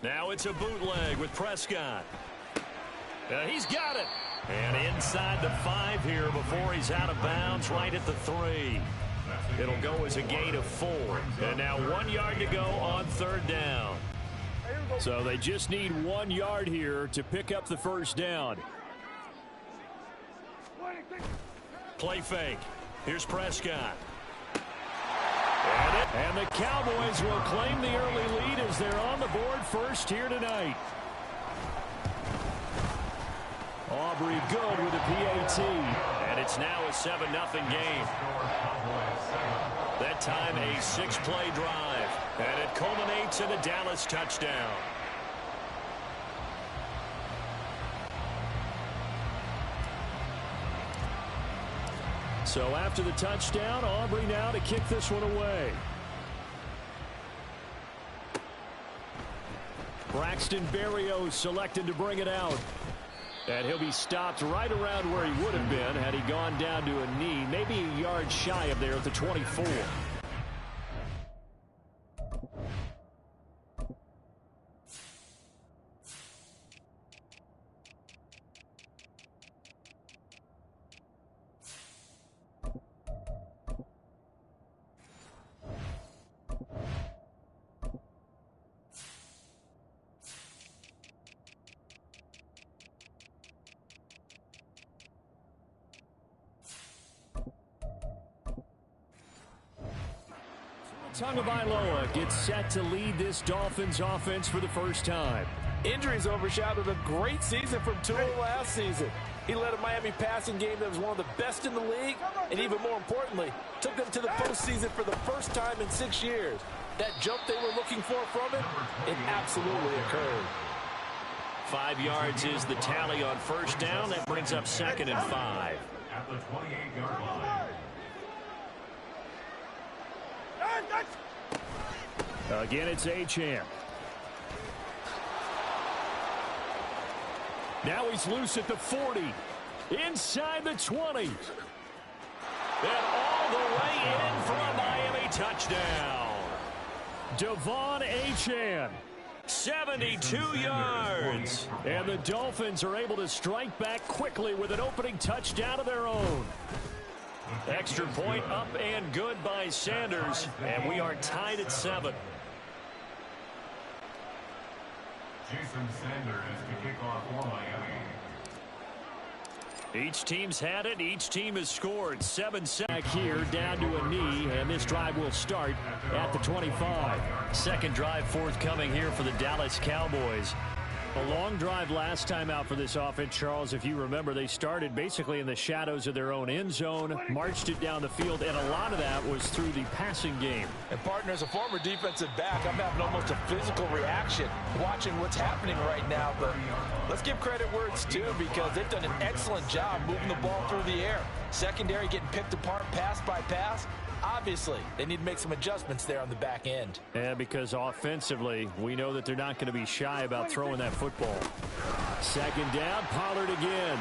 Now it's a bootleg with Prescott. He's got it. And inside the 5 here before he's out of bounds, right at the 3. It'll go as a gain of 4. And now 1 yard to go on 3rd down. So they just need 1 yard here to pick up the first down. Play fake. Here's Prescott. And the Cowboys will claim the early lead as they're on the board first here tonight. Aubrey good with a PAT. And it's now a 7-0 game. That time a 6-play drive. And it culminates in a Dallas touchdown. So after the touchdown, Aubrey now to kick this one away. Braxton Berrios selected to bring it out. And he'll be stopped right around where he would have been had he gone down to a knee, maybe a yard shy of there at the 24. Tagovailoa gets set to lead this Dolphins offense for the first time. Injuries overshadowed a great season from Tua last season. He led a Miami passing game that was one of the best in the league, and even more importantly, took them to the postseason for the first time in 6 years. That jump they were looking for from it absolutely occurred. 5 yards is the tally on first down. That brings up 2nd and 5. At the 28-yard line. Again, it's Achane. Now he's loose at the 40. Inside the 20. And all the way in for a Miami touchdown. Devon Achane. 72 yards. And the Dolphins are able to strike back quickly with an opening touchdown of their own. Extra point up and good by Sanders. And we are tied at 7. Jason Sanders to kick off for Miami. Each team's had it. Each team has scored. 7 back here down to a knee. And this drive will start at the 25. Second drive forthcoming here for the Dallas Cowboys. A long drive last time out for this offense, Charles. If you remember, they started basically in the shadows of their own end zone, marched it down the field, and a lot of that was through the passing game. And partner, as a former defensive back, I'm having almost a physical reaction watching what's happening right now. But let's give credit where it's due, because they've done an excellent job moving the ball through the air. Secondary getting picked apart pass by pass. Obviously, they need to make some adjustments there on the back end. Yeah, because offensively, we know that they're not going to be shy about throwing that football. Second down, Pollard again.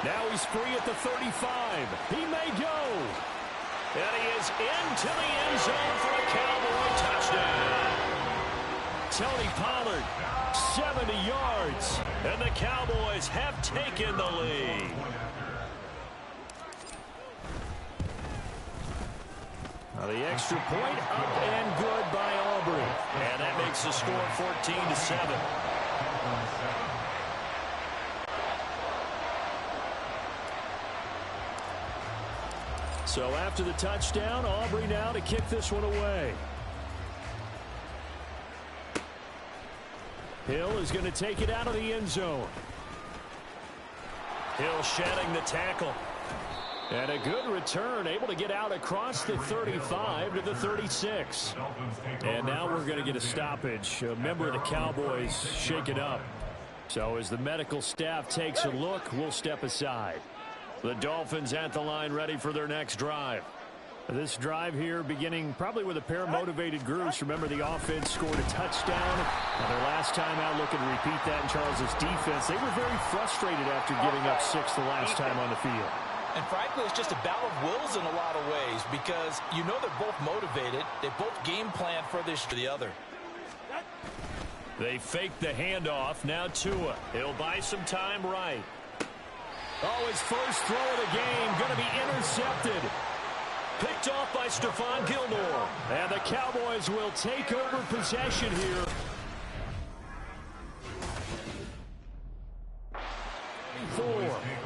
Now he's free at the 35. He may go. And he is into the end zone for a Cowboy touchdown. Tony Pollard, 70 yards. And the Cowboys have taken the lead. The extra point up and good by Aubrey. And that makes the score 14-7. So after the touchdown, Aubrey now to kick this one away. Hill is going to take it out of the end zone. Hill shedding the tackle. And a good return, able to get out across the 35 to the 36. And now we're going to get a stoppage. A member of the Cowboys shake it up. So as the medical staff takes a look, we'll step aside. The Dolphins at the line, ready for their next drive. This drive here beginning probably with a pair of motivated groups. Remember, the offense scored a touchdown. Now their last time out, looking to repeat that in Charles's defense. They were very frustrated after giving up 6 the last time on the field. And frankly, it's just a battle of wills in a lot of ways, because you know they're both motivated. They both game plan for this to the other. They fake the handoff. Now Tua. He'll buy some time right. Oh, his first throw of the game going to be intercepted. Picked off by Stephon Gilmore. And the Cowboys will take over possession here.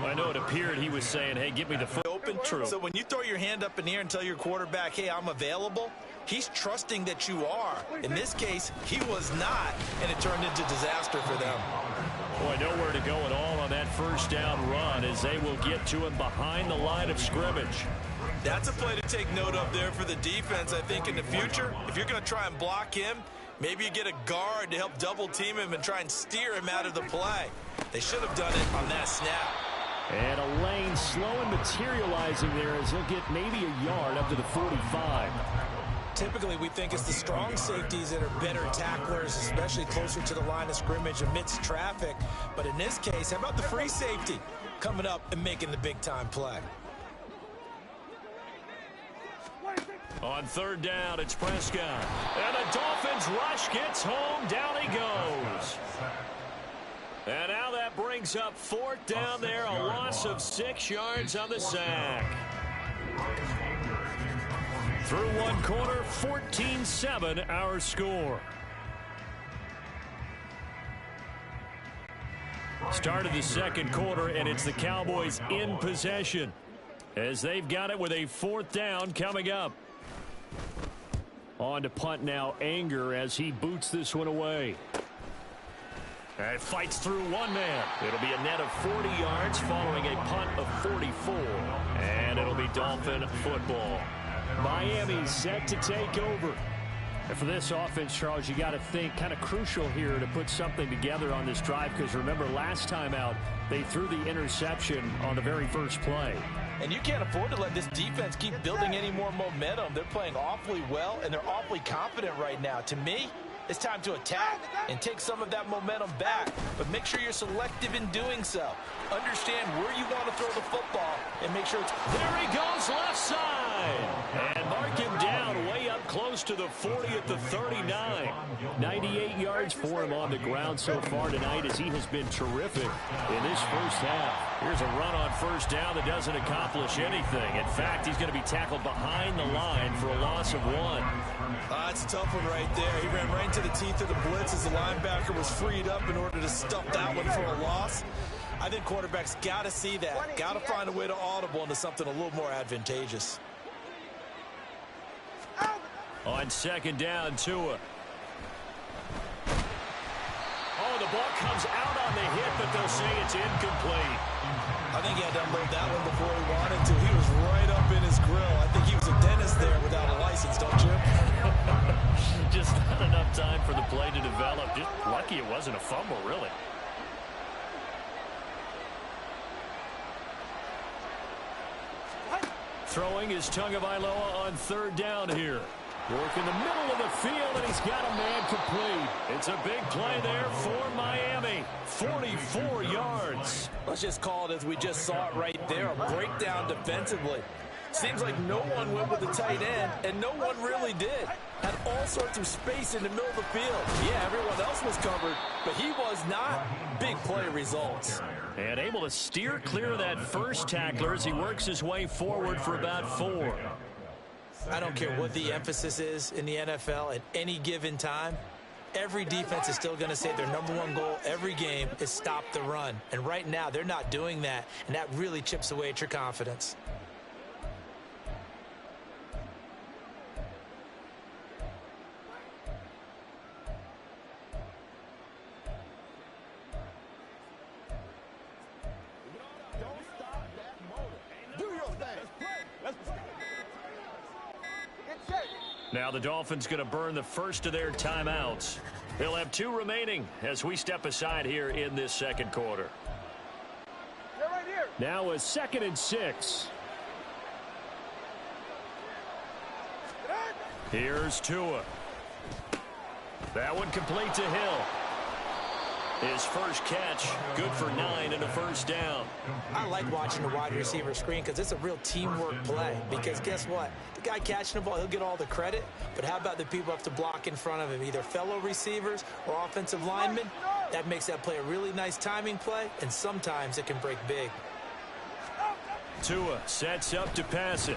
I know it appeared he was saying, hey, give me the open. True. So when you throw your hand up in the air and tell your quarterback, hey, I'm available, he's trusting that you are. In this case, he was not, and it turned into disaster for them. Boy, nowhere to go at all on that first down run as they will get to him behind the line of scrimmage. That's a play to take note of there for the defense. I think in the future, if you're going to try and block him, maybe you get a guard to help double team him and try and steer him out of the play. They should have done it on that snap. And a lane slow and materializing there as he'll get maybe a yard up to the 45. Typically, we think it's the strong safeties that are better tacklers, especially closer to the line of scrimmage amidst traffic. But in this case, how about the free safety coming up and making the big-time play? On third down, it's Prescott. And the Dolphins rush gets home. Down he goes. And now that brings up fourth down there. A loss of 6 yards on the sack. Through one quarter, 14-7 our score. Start of the second quarter, and it's the Cowboys in possession as they've got it with a fourth down coming up. On to punt now, Anger, as he boots this one away. And fights through one man. It'll be a net of 40 yards following a punt of 44. And it'll be Dolphin football. Miami set to take over. And for this offense, Charles, you got to think kind of crucial here to put something together on this drive, because remember last time out they threw the interception on the very first play. And you can't afford to let this defense keep building any more momentum. They're playing awfully well, and they're awfully confident right now. To me, it's time to attack and take some of that momentum back. But make sure you're selective in doing so. Understand where you want to throw the football and make sure it's... There he goes, left side. And mark him down way up close to the 40 at the 39. 98 yards for him on the ground so far tonight as he has been terrific in this first half. Here's a run on first down that doesn't accomplish anything. In fact, he's going to be tackled behind the line for a loss of 1. That's a tough one right there. He ran right into the teeth of the blitz as the linebacker was freed up in order to stuff that one for a loss. I think quarterbacks got to see that. Got to find a way to audible into something a little more advantageous. On second down, Tua. Oh, the ball comes out on the hit, but they'll say it's incomplete. I think he had to unload that one before he wanted to. He was right up in his grill. I think he was a dentist there without a license, don't you? Just not enough time for the play to develop. Just lucky it wasn't a fumble, really. Throwing is Tagovailoa on third down here. Work in the middle of the field, and he's got a man complete. It's a big play there for Miami. 44 yards. Let's just call it as we just saw it right there. A breakdown defensively. Seems like no one went with the tight end, and no one really did. Had all sorts of space in the middle of the field. Yeah, everyone else was covered, but he was not. Big play results. And able to steer clear of that first tackler as he works his way forward for about 4. I don't care what the emphasis is in the NFL at any given time. Every defense is still going to say their #1 goal every game is stop the run. And right now, they're not doing that, and that really chips away at your confidence. Now the Dolphins going to burn the first of their timeouts. They'll have 2 remaining as we step aside here in this second quarter. Right here. Now a 2nd and 6. Here's Tua. That one complete to Hill. His first catch, good for 9 and a first down. I like watching the wide receiver screen because it's a real teamwork play. Because guess what? The guy catching the ball, he'll get all the credit. But how about the people have to block in front of him, either fellow receivers or offensive linemen? That makes that play a really nice timing play, and sometimes it can break big. Tua sets up to pass it.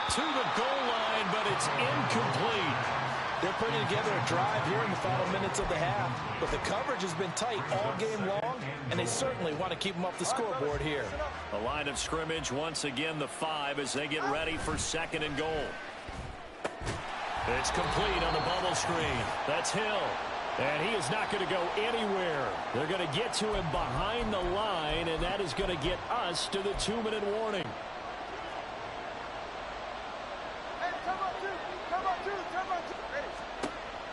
To the goal line, but it's incomplete. They're putting together a drive here in the final minutes of the half. But the coverage has been tight all game long, and they certainly want to keep them off the scoreboard here. The line of scrimmage, once again, the 5 as they get ready for 2nd and goal. It's complete on the bubble screen. That's Hill. And he is not going to go anywhere. They're going to get to him behind the line, and that is going to get us to the 2-minute warning.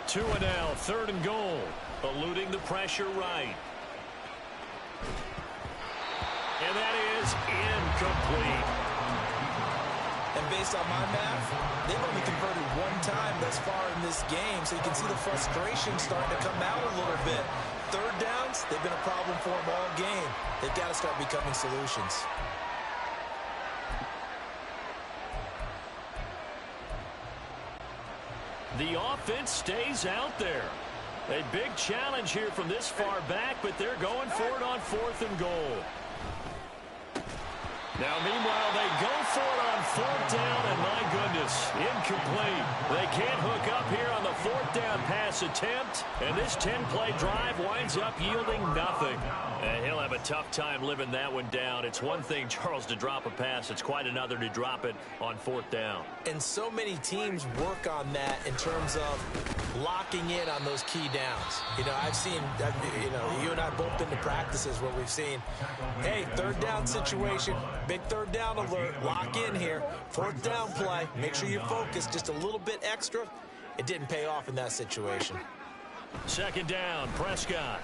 Tua now, 3rd and goal. Eluding the pressure right. And that is incomplete. And based on my math, they've only converted 1 time thus far in this game, so you can see the frustration starting to come out a little bit. 3rd downs, they've been a problem for them all game. They've got to start becoming solutions. The offense stays out there. A big challenge here from this far back, but they're going for it on 4th and goal. Now, meanwhile, they go for it on 4th down, and my goodness, incomplete. They can't hook up here on the 4th down pass attempt, and this 10-play drive winds up yielding nothing. And he'll have a tough time living that one down. It's one thing, Charles, to drop a pass. It's quite another to drop it on 4th down. And so many teams work on that in terms of locking in on those key downs. You know, I've seen, you and I both been to practices where we've seen, hey, 3rd down situation, big 3rd down alert, lock in here, 4th down play, make sure you focus just a little bit extra. It didn't pay off in that situation. 2nd down, Prescott.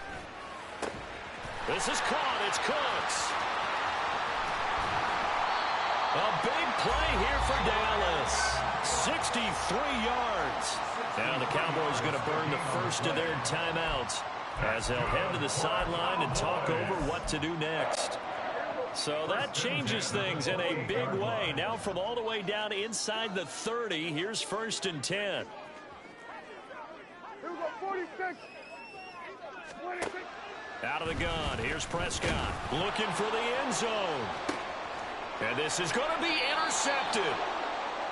This is caught, it's Cooks. A big play here for Dallas. 63 yards. Now the Cowboys going to burn the first of their timeouts as they'll head to the sideline and talk over what to do next. So that changes things in a big way. Now from all the way down inside the 30, here's 1st and 10. Here we go, 46. 26. Out of the gun, here's Prescott looking for the end zone. And this is going to be intercepted.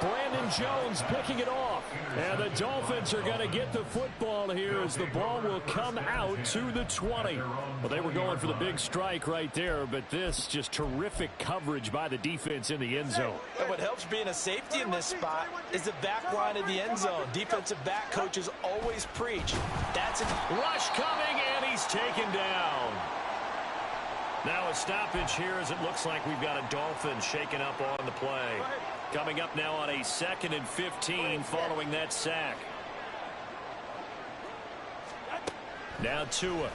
Brandon Jones picking it off. And the Dolphins are going to get the football here as the ball will come out to the 20. Well, they were going for the big strike right there, but this just terrific coverage by the defense in the end zone. And what helps being a safety in this spot is the back line of the end zone. Defensive back coaches always preach. That's a rush coming, and he's taken down. Now a stoppage here as it looks like we've got a Dolphin shaken up on the play. Coming up now on a 2nd and 15 following that sack. Now Tua.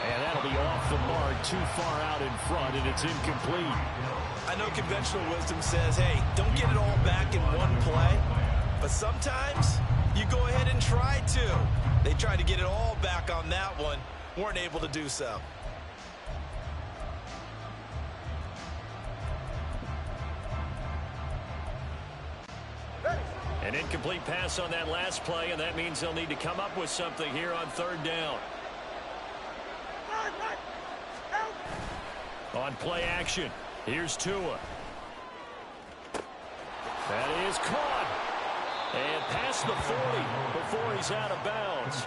And that'll be off the mark, too far out in front, and it's incomplete. I know conventional wisdom says, hey, don't get it all back in one play. But sometimes you go ahead and try to. They tried to get it all back on that one. Weren't able to do so. An incomplete pass on that last play, and that means they'll need to come up with something here on 3rd down. On play action, here's Tua. That is caught. And past the 40 before he's out of bounds.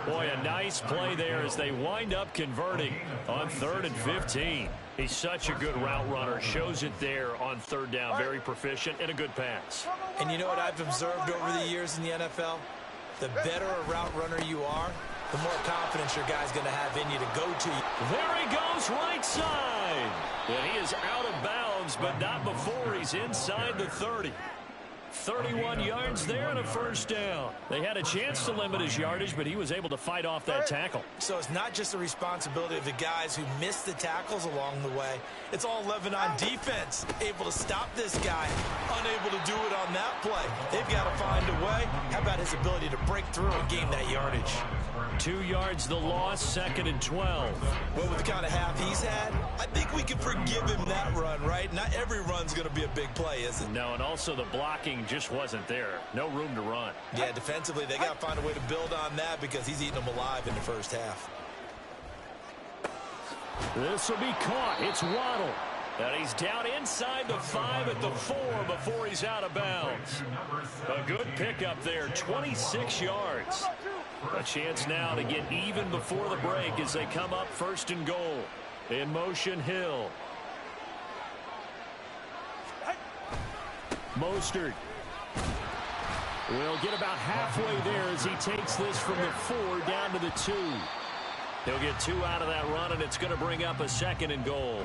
Boy, a nice play there as they wind up converting on 3rd and 15. He's such a good route runner. Shows it there on 3rd down. Very proficient and a good pass. And you know what I've observed over the years in the NFL? The better a route runner you are, the more confidence your guy's going to have in you to go to you. There he goes, right side. And he is out of bounds, but not before he's inside the 30. 31 yards there and a first down. They had a chance to limit his yardage, but he was able to fight off that tackle. So it's not just the responsibility of the guys who missed the tackles along the way. It's all 11 on defense, able to stop this guy, unable to do it on that play. They've got to find a way. How about his ability to break through and gain that yardage? 2 yards the loss, 2nd and 12. Well, with the kind of half he's had, I think we can forgive him that run, right? Not every run's going to be a big play, is it? No, and also the blocking just wasn't there. No room to run. Yeah, defensively, they got to find a way to build on that because he's eating them alive in the first half. This will be caught. It's Waddle. And he's down inside the 5 at the 4 before he's out of bounds. A good pickup there, 26 yards. A chance now to get even before the break as they come up 1st and goal. In motion, Hill. Mostert will get about halfway there as he takes this from the 4 down to the 2. He'll get 2 out of that run, and it's going to bring up a 2nd and goal.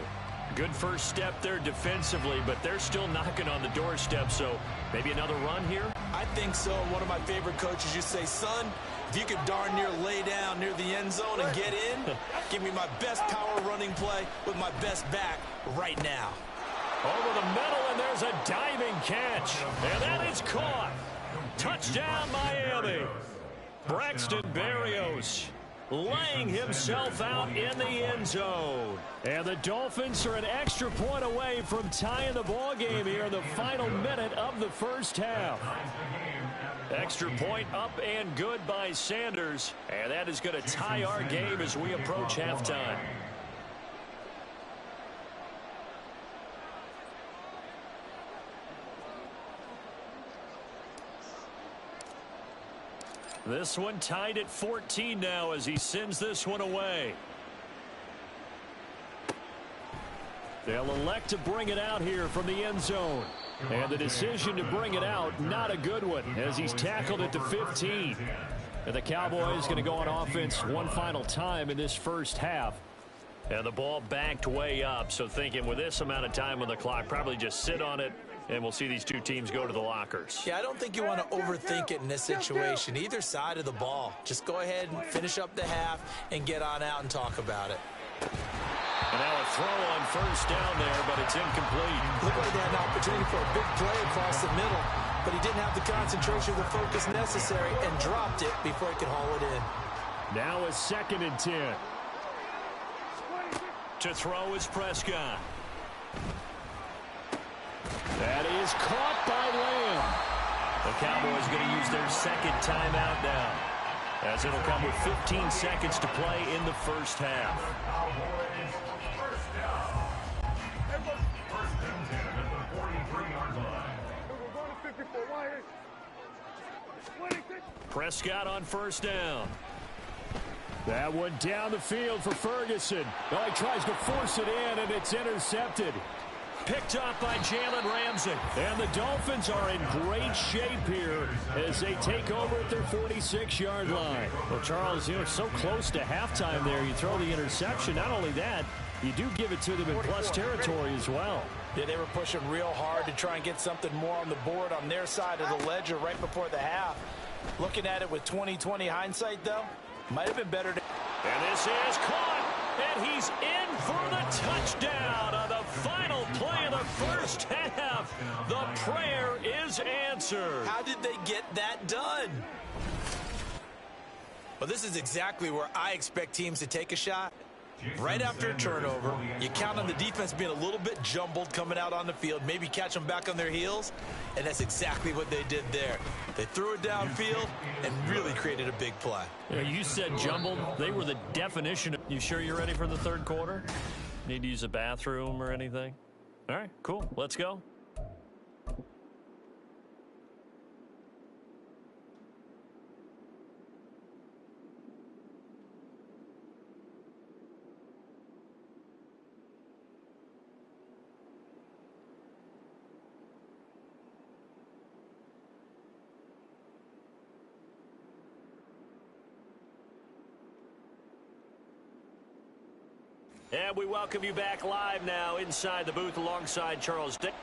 Good first step there defensively, but they're still knocking on the doorstep, so maybe another run here? I think so. One of my favorite coaches used to say, son, if you could darn near lay down near the end zone and get in, give me my best power running play with my best back right now. Over the middle, and there's a diving catch. And that is caught. Touchdown, Miami. Braxton Berrios laying himself out in the end zone. And the Dolphins are an extra point away from tying the ball game here in the final minute of the first half. Extra point up and good by Sanders. And that is going to tie our game as we approach halftime. This one tied at 14 now as he sends this one away. They'll elect to bring it out here from the end zone. And the decision to bring it out, not a good one, as he's tackled at the 15. And the Cowboys going to go on offense one final time in this first half. And the ball backed way up, so thinking with this amount of time on the clock, probably just sit on it, and we'll see these two teams go to the lockers. Yeah, I don't think you want to overthink it in this situation. Either side of the ball. Just go ahead and finish up the half and get on out and talk about it. And now a throw on first down there, but it's incomplete. Looked like they had an opportunity for a big play across the middle, but he didn't have the concentration or the focus necessary and dropped it before he could haul it in. Now a 2nd and 10. To throw is Prescott. That is caught by Lamb. The Cowboys going to use their 2nd timeout now, as it'll come with 15 seconds to play in the first half. Prescott on first down. That one down the field for Ferguson. Oh, he tries to force it in, and it's intercepted. Picked up by Jalen Ramsey. And the Dolphins are in great shape here as they take over at their 46-yard line. Well, Charles, you know, so close to halftime there. You throw the interception. Not only that, you do give it to them in plus territory as well. Yeah, they were pushing real hard to try and get something more on the board on their side of the ledger right before the half. Looking at it with 20/20 hindsight, though, might have been better to... And this is caught, and he's in for the touchdown on the final play of the first half. The prayer is answered. How did they get that done? Well, this is exactly where I expect teams to take a shot. Right after a turnover, you count on the defense being a little bit jumbled coming out on the field, maybe catch them back on their heels, and that's exactly what they did there. They threw it downfield and really created a big play. Yeah, you said jumbled. They were the definition of... You sure you're ready for the third quarter? Need to use a bathroom or anything? All right, cool. Let's go. And we welcome you back live now inside the booth alongside Charles Dick.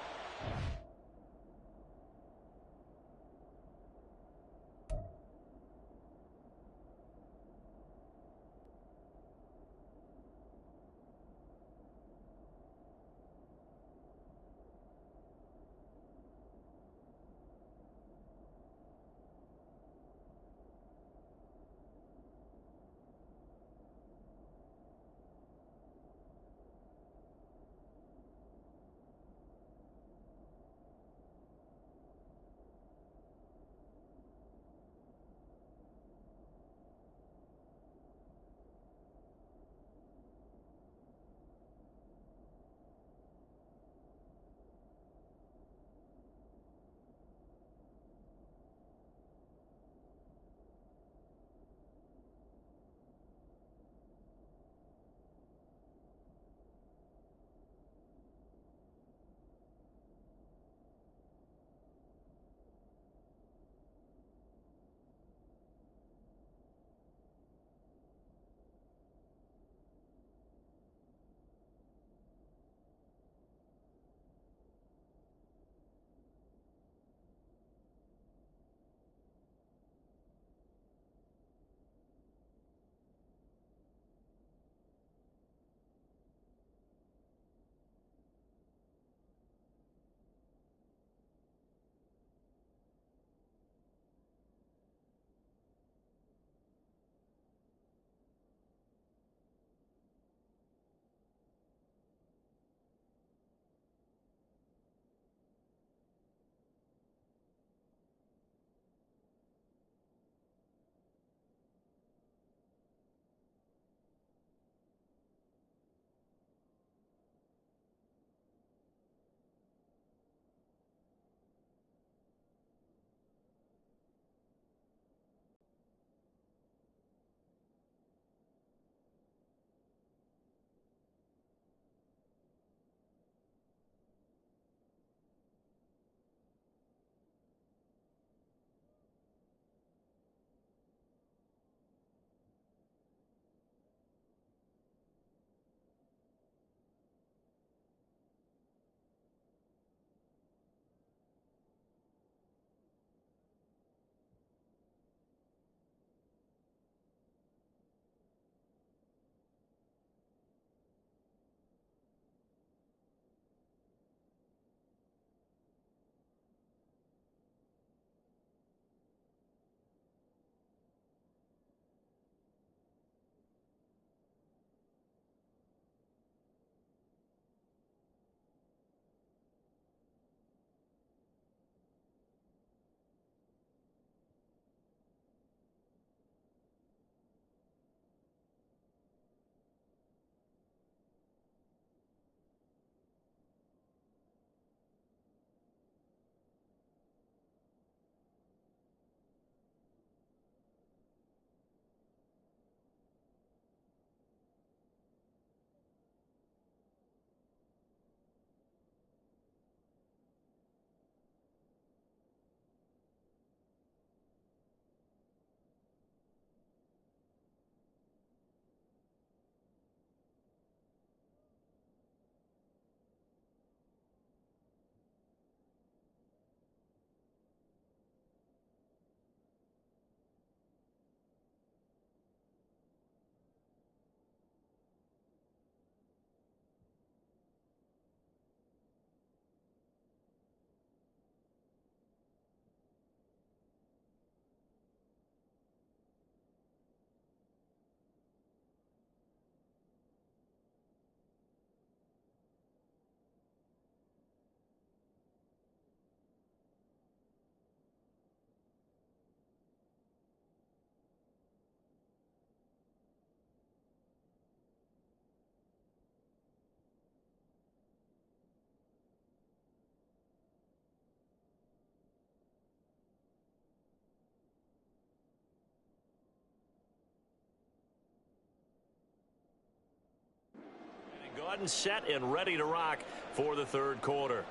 1, set and ready to rock for the third quarter.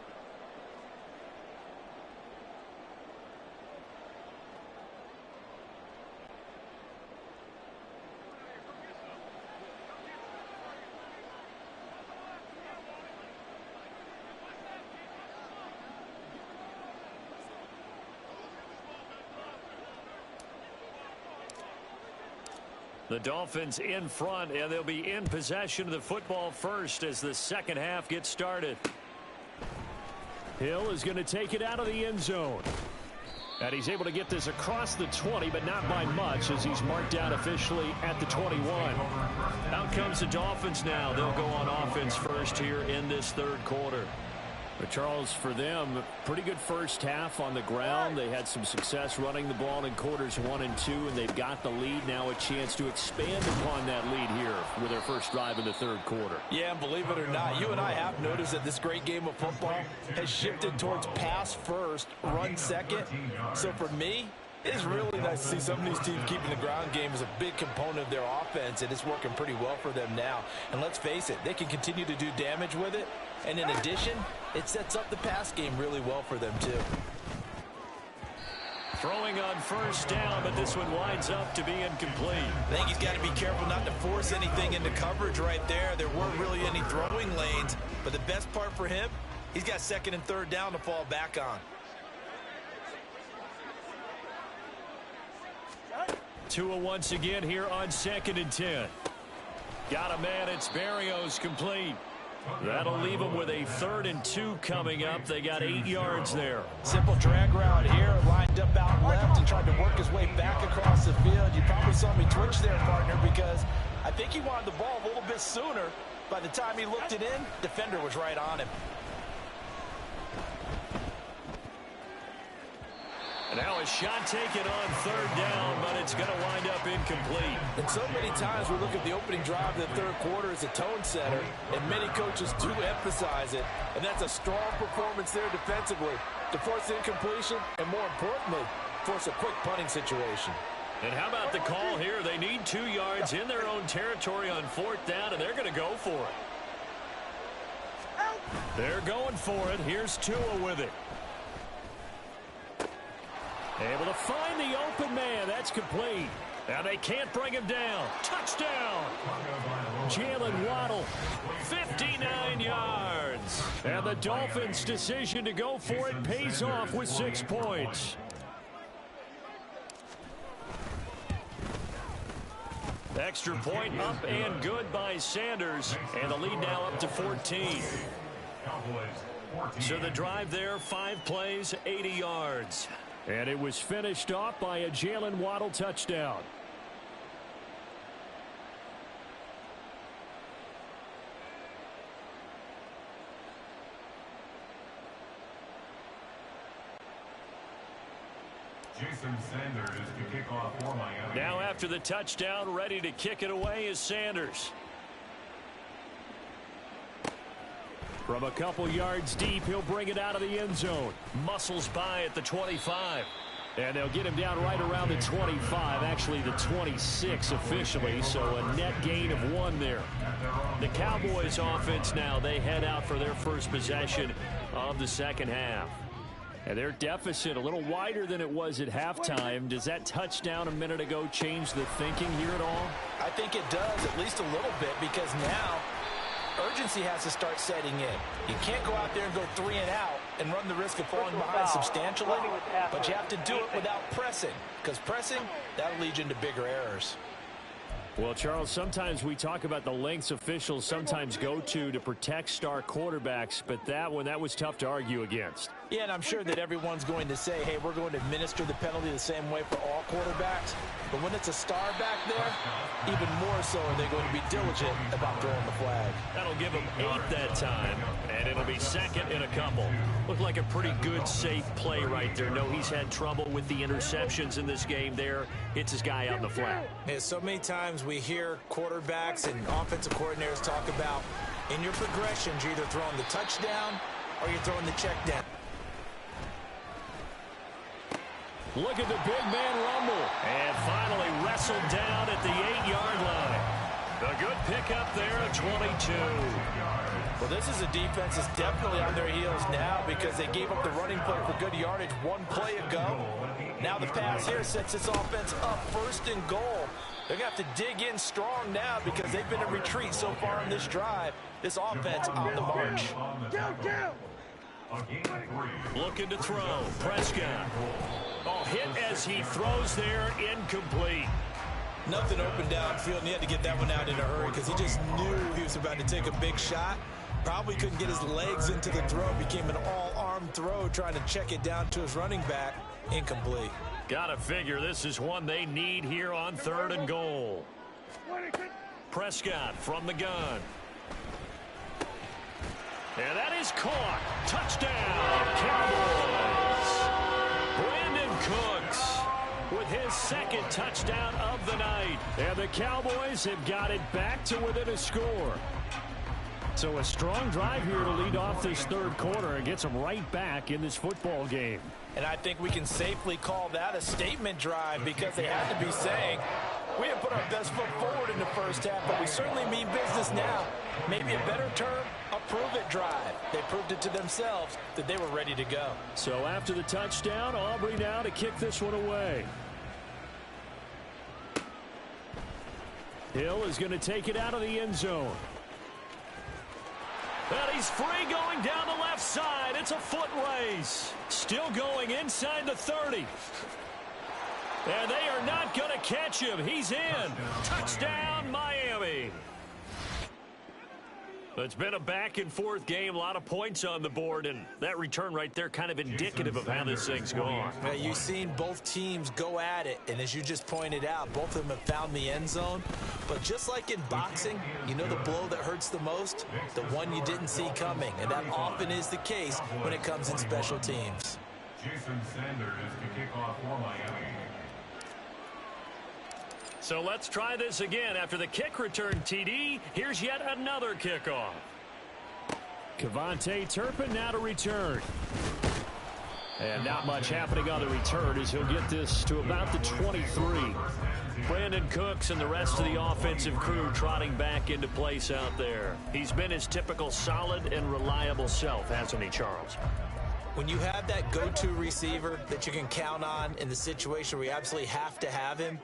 The Dolphins in front, and they'll be in possession of the football first as the second half gets started. Hill is going to take it out of the end zone. And he's able to get this across the 20, but not by much as he's marked down officially at the 21. Out comes the Dolphins now. They'll go on offense first here in this third quarter. But Charles, for them, pretty good first half on the ground. They had some success running the ball in quarters 1 and 2, and they've got the lead now, a chance to expand upon that lead here with their first drive in the third quarter. Yeah, and believe it or not, you and I have noticed that this great game of football has shifted towards pass first, run second. So for me, it's really nice to see some of these teams keeping the ground game as a big component of their offense, and it's working pretty well for them now. And let's face it, they can continue to do damage with it. And in addition, it sets up the pass game really well for them, too. Throwing on first down, but this one winds up to be incomplete. I think he's got to be careful not to force anything into coverage right there. There weren't really any throwing lanes, but the best part for him, he's got second and third down to fall back on. Tua once again here on 2nd and 10. Got a man, it's Berrios, complete. That'll leave them with a 3rd and 2 coming up. They got 8 yards there. Simple drag route here, lined up out left and tried to work his way back across the field. You probably saw me twitch there, partner, because I think he wanted the ball a little bit sooner. By the time he looked it in, defender was right on him. And now a shot taken on 3rd down, but it's going to wind up incomplete. And so many times we look at the opening drive of the third quarter as a tone setter, and many coaches do emphasize it. And that's a strong performance there defensively to force incompletion and, more importantly, force a quick punting situation. And how about the call here? They need 2 yards in their own territory on 4th down, and they're going to go for it. They're going for it. Here's Tua with it. Able to find the open man. That's complete. Now they can't bring him down. Touchdown. Jalen Waddle, 59 yards. And the Dolphins' decision to go for it pays off with 6 points. Extra point up and good by Sanders. And the lead now up to 14. So the drive there, 5 plays, 80 yards. And it was finished off by a Jalen Waddle touchdown. Jason Sanders to kick off for Miami. Now after the touchdown, ready to kick it away is Sanders. From a couple yards deep, he'll bring it out of the end zone. Muscles by at the 25. And they'll get him down right around the 25, actually the 26 officially, so a net gain of 1 there. The Cowboys offense now, they head out for their first possession of the second half. And their deficit a little wider than it was at halftime. Does that touchdown a minute ago change the thinking here at all? I think it does, at least a little bit, because now urgency has to start setting in. You can't go out there and go 3 and out and run the risk of falling behind substantially, but you have to do it without pressing, because pressing, that'll lead you into bigger errors. Well, Charles, sometimes we talk about the lengths officials sometimes go to protect star quarterbacks, but that was tough to argue against. Yeah, and I'm sure that everyone's going to say, hey, we're going to administer the penalty the same way for all quarterbacks. But when it's a star back there, even more so are they going to be diligent about throwing the flag. That'll give them 8 that time, and it'll be second in a couple. Looked like a pretty good, safe play right there. No, he's had trouble with the interceptions in this game there. Hits his guy out in the flat. Yeah, so many times we hear quarterbacks and offensive coordinators talk about in your progressions, you're either throwing the touchdown or you're throwing the check down. Look at the big man rumble. And finally wrestled down at the 8-yard line. A good pickup there at 22. Well, this is a defense that's definitely on their heels now because they gave up the running play for good yardage one play ago. Now the pass here sets this offense up 1st and goal. They're going to have to dig in strong now because they've been in retreat so far on this drive. This offense on the march. Looking to throw. Prescott. Oh, hit as he throws there. Incomplete. Nothing open downfield, and he had to get that one out in a hurry because he just knew he was about to take a big shot. Probably couldn't get his legs into the throw. Became an all-arm throw trying to check it down to his running back. Incomplete. Gotta figure this is one they need here on 3rd and goal. Prescott from the gun. And that is caught. Touchdown, Cowboys. Brandon Cooks with his 2nd touchdown of the night. And the Cowboys have got it back to within a score. So a strong drive here to lead off this 3rd quarter and gets them right back in this football game. And I think we can safely call that a statement drive because they have to be saying, we have put our best foot forward in the 1st half, but we certainly mean business now. Maybe a better term, a prove-it drive. They proved it to themselves that they were ready to go. So after the touchdown, Aubrey now to kick this one away. Hill is going to take it out of the end zone. And he's free going down the left side. It's a foot race. Still going inside the 30. And they are not going to catch him. He's in. Touchdown, Miami. It's been a back-and-forth game, a lot of points on the board, and that return right there kind of indicative of how this thing's going. Yeah, you've seen both teams go at it, and as you just pointed out, both of them have found the end zone. But just like in boxing, you know the blow that hurts the most? The one you didn't see coming, and that often is the case when it comes in special teams. Jason Sanders to kick off for Miami. So let's try this again. After the kick return TD, here's yet another kickoff. Kevontae Turpin now to return. And not much happening on the return as he'll get this to about the 23. Brandon Cooks and the rest of the offensive crew trotting back into place out there. He's been his typical solid and reliable self, hasn't he, Charles? When you have that go-to receiver that you can count on in the situation where you absolutely have to have him,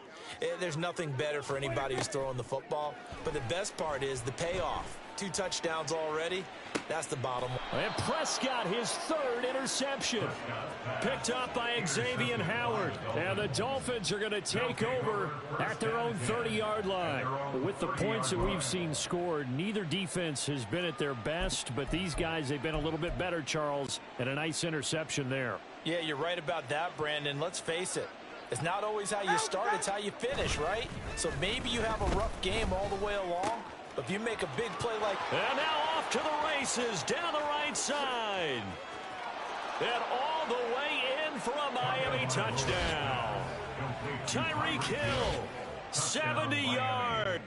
there's nothing better for anybody who's throwing the football. But the best part is the payoff. 2 touchdowns already. That's the bottom line. And Prescott, his 3rd interception. Picked up by Xavier Howard. And the Dolphins are going to take over at their own 30-yard line. With the points that we've seen scored, neither defense has been at their best, but these guys, they've been a little bit better, Charles, and a nice interception there. Yeah, you're right about that, Brandon. Let's face it. It's not always how you start, it's how you finish, right? So maybe you have a rough game all the way along, but if you make a big play like... And now off to the races, down the right side. And all the way in for a Miami touchdown. Tyreek Hill, 70 yards.